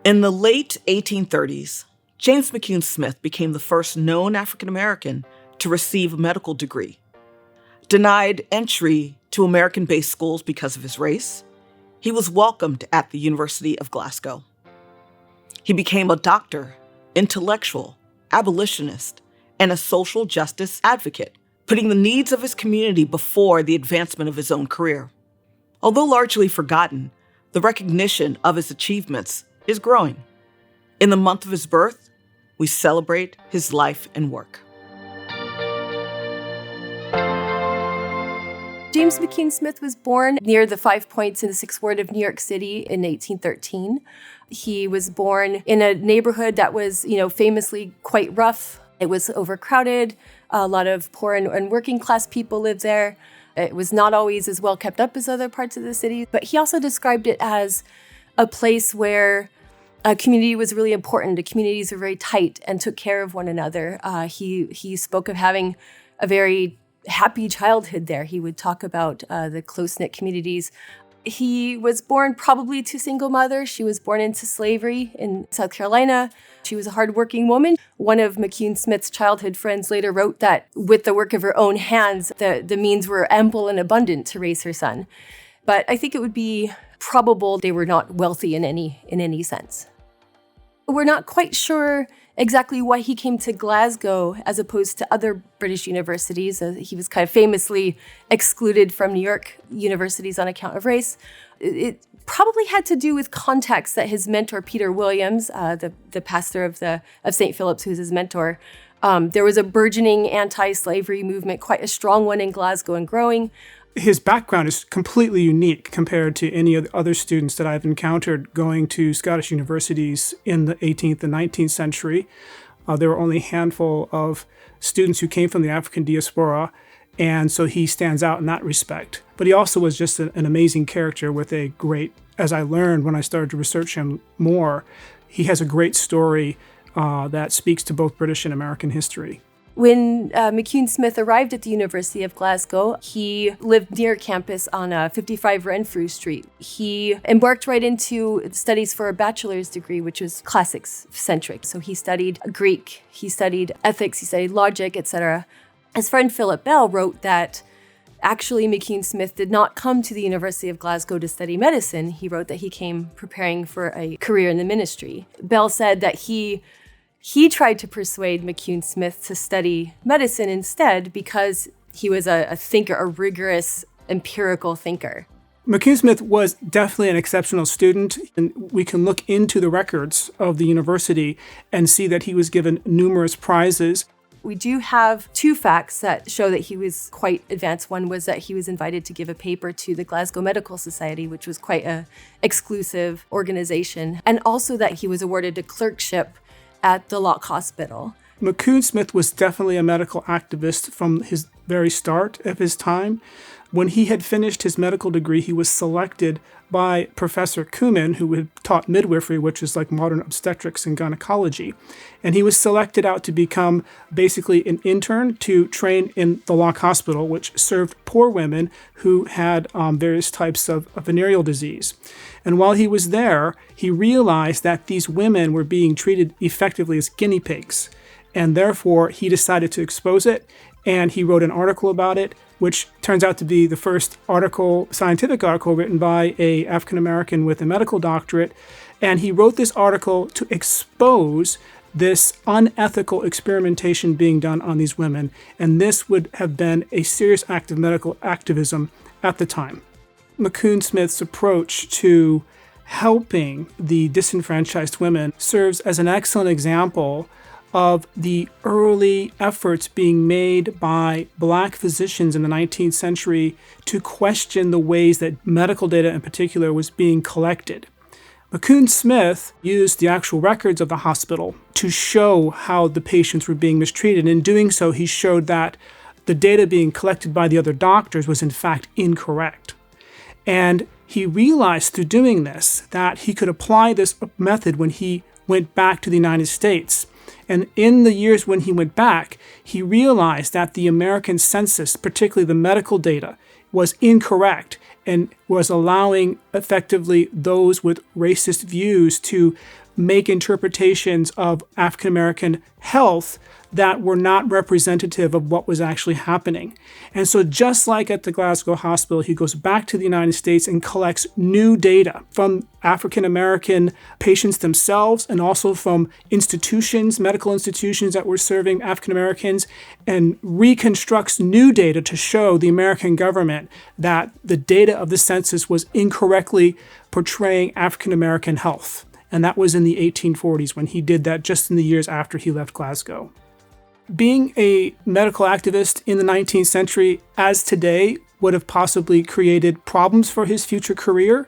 In the late 1830s, James McCune Smith became the first known African American to receive a medical degree. Denied entry to American-based schools because of his race, he was welcomed at the University of Glasgow. He became a doctor, intellectual, abolitionist, and a social justice advocate, putting the needs of his community before the advancement of his own career. Although largely forgotten, the recognition of his achievements is growing. In the month of his birth, we celebrate his life and work. James McCune Smith was born near the 5 Points in the 6th Ward of New York City in 1813. He was born in a neighborhood that was, famously quite rough. It was overcrowded. A lot of poor and working class people lived there. It was not always as well kept up as other parts of the city. But he also described it as a place where a community was really important. The communities were very tight and took care of one another. He spoke of having a very happy childhood there. He would talk about the close-knit communities. He was born probably to a single mother. She was born into slavery in South Carolina. She was a hardworking woman. One of McCune Smith's childhood friends later wrote that with the work of her own hands, the means were ample and abundant to raise her son. But I think it would be probable they were not wealthy in any sense. We're not quite sure exactly why he came to Glasgow as opposed to other British universities. He was kind of famously excluded from New York universities on account of race. It probably had to do with contacts that his mentor, Peter Williams, the pastor of St. Philip's, who's his mentor, there was a burgeoning anti-slavery movement, quite a strong one in Glasgow and growing. His background is completely unique compared to any of the other students that I've encountered going to Scottish universities in the 18th and 19th century. There were only a handful of students who came from the African diaspora, and so he stands out in that respect. But he also was just an amazing character with a great, as I learned when I started to research him more, he has a great story that speaks to both British and American history. When McCune Smith arrived at the University of Glasgow, he lived near campus on 55 Renfrew Street. He embarked right into studies for a bachelor's degree, which was classics-centric. So he studied Greek, he studied ethics, he studied logic, etc. His friend Philip Bell wrote that actually McCune Smith did not come to the University of Glasgow to study medicine. He wrote that he came preparing for a career in the ministry. Bell said that he tried to persuade McCune Smith to study medicine instead because he was a thinker, a rigorous, empirical thinker. McCune Smith was definitely an exceptional student, and we can look into the records of the university and see that he was given numerous prizes. We do have two facts that show that he was quite advanced. One was that he was invited to give a paper to the Glasgow Medical Society, which was quite an exclusive organization, and also that he was awarded a clerkship at the Lock Hospital. McCune Smith was definitely a medical activist from his very start of his time. When he had finished his medical degree, he was selected by Professor Kuman, who had taught midwifery, which is like modern obstetrics and gynecology. And he was selected out to become basically an intern to train in the Lock Hospital, which served poor women who had various types of venereal disease. And while he was there, he realized that these women were being treated effectively as guinea pigs. And therefore, he decided to expose it, and he wrote an article about it, which turns out to be the first scientific article written by an African-American with a medical doctorate. And he wrote this article to expose this unethical experimentation being done on these women. And this would have been a serious act of medical activism at the time. McCune Smith's approach to helping the disenfranchised women serves as an excellent example of the early efforts being made by Black physicians in the 19th century to question the ways that medical data in particular was being collected. McCune Smith used the actual records of the hospital to show how the patients were being mistreated. In doing so, he showed that the data being collected by the other doctors was in fact incorrect. And he realized through doing this that he could apply this method when he went back to the United States. And in the years when he went back, he realized that the American census, particularly the medical data, was incorrect. and was allowing effectively those with racist views to make interpretations of African American health that were not representative of what was actually happening. And so just like at the Glasgow hospital, he goes back to the United States and collects new data from African American patients themselves and also from institutions, medical institutions that were serving African Americans, and reconstructs new data to show the American government that the data of the census was incorrectly portraying African American health. And that was in the 1840s when he did that, just in the years after he left Glasgow. Being a medical activist in the 19th century, as today, would have possibly created problems for his future career.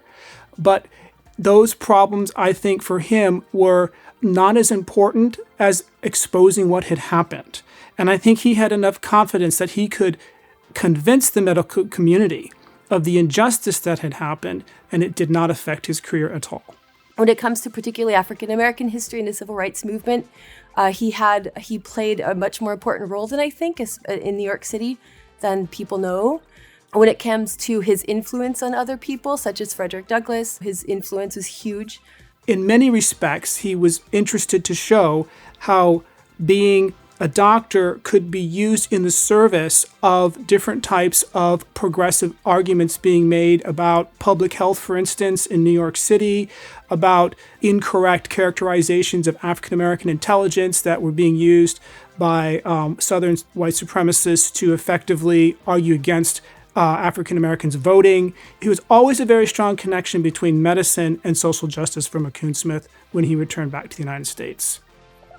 But those problems, I think, for him were not as important as exposing what had happened. And I think he had enough confidence that he could convince the medical community of the injustice that had happened, and it did not affect his career at all. When it comes to particularly African-American history and the civil rights movement, he played a much more important role than I think in New York City than people know. When it comes to his influence on other people, such as Frederick Douglass, his influence was huge. In many respects, he was interested to show how being a doctor could be used in the service of different types of progressive arguments being made about public health, for instance, in New York City, about incorrect characterizations of African American intelligence that were being used by Southern white supremacists to effectively argue against African Americans voting. He was always a very strong connection between medicine and social justice for McCune Smith when he returned back to the United States.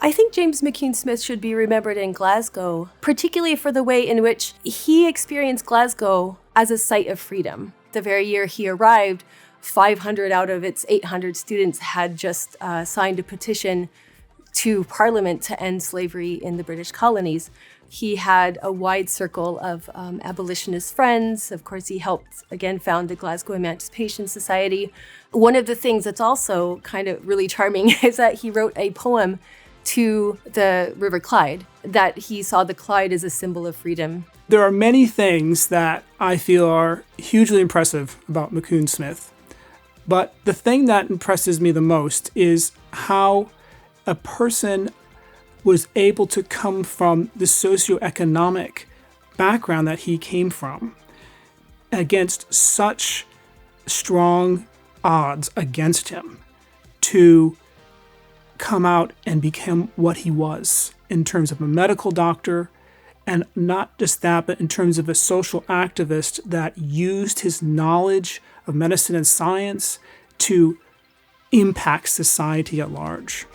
I think James McCune Smith should be remembered in Glasgow, particularly for the way in which he experienced Glasgow as a site of freedom. The very year he arrived, 500 out of its 800 students had just signed a petition to Parliament to end slavery in the British colonies. He had a wide circle of abolitionist friends. Of course, he helped, again, found the Glasgow Emancipation Society. One of the things that's also kind of really charming is that he wrote a poem to the River Clyde, that he saw the Clyde as a symbol of freedom. There are many things that I feel are hugely impressive about McCune Smith. But the thing that impresses me the most is how a person was able to come from the socioeconomic background that he came from against such strong odds against him to come out and become what he was in terms of a medical doctor, and not just that, but in terms of a social activist that used his knowledge of medicine and science to impact society at large.